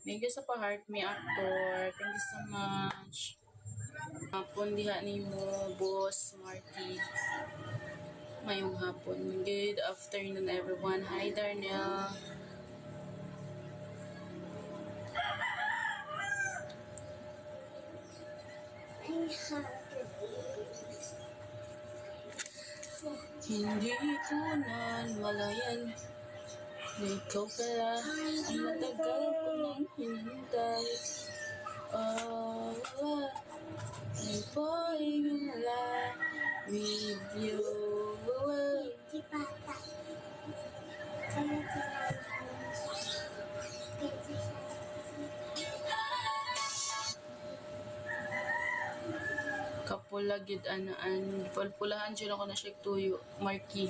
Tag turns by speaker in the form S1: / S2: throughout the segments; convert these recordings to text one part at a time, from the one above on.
S1: Thank you sa pa-heart me, actor. Thank you so much. Hapon diha ni mo, Boss Marty. Ngayong hapon. Good afternoon, everyone. Hi, Darnell. Hindi ko na malayan na ikaw pala ang matagal ko nang hinintay. I'm falling in love with you. Kapula gid anaan, palpulahan siya ako na siya tuyo, Marky.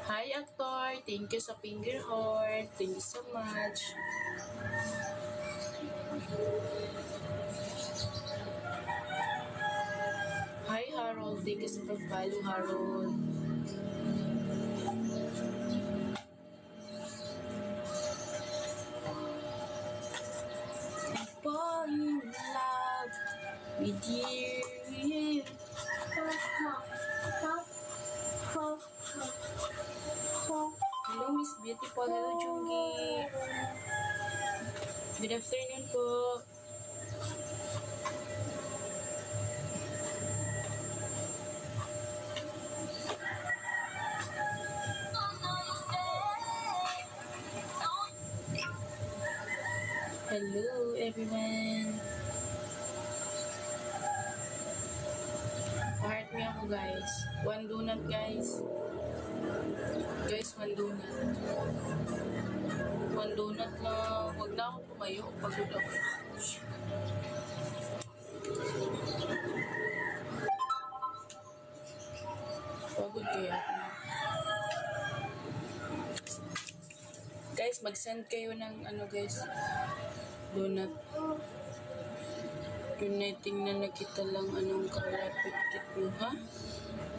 S1: Hi, actor. Thank you sa finger heart. Thank you so much. Hi, Harold. Thank you sa pag-follow, Harold. Fall in love with you. Hello, Miss Beautiful. Hello, Jungi. Good afternoon po. Hello, everyone. Pa-heart me ako, guys. One donut, guys. Guys, one donut. One donut lang. Huwag na ako tumayo. Pagod ako. Pagod kaya ako. Guys, mag-send kayo ng guys. Donut. Good night, tingnan na kita lang anong kalapit mo, ha?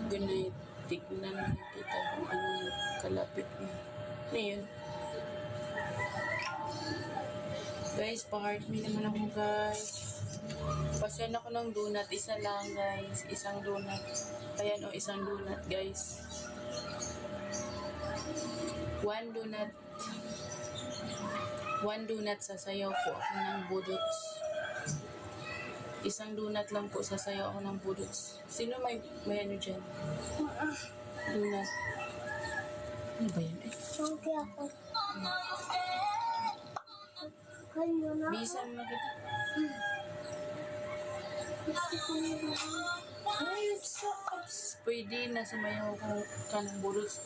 S1: Good night, tingnan na kita kung anong kalapit mo. Ano yun? Guys, pa-heart me naman ako, guys. Pasyan ako ng donut. Isa lang, guys. Isang donut. Ayan o, isang donut, guys. One donut. One donut, sasayaw po ako ng budots. Isang donut lang po, sasayaw ako ng budots. Sino may ano dyan? Donut. Ano ba yan?
S2: Okay ako.
S1: Bisan na kita. Ay, so obsessed. Pwede na sumayaw ka ng budots.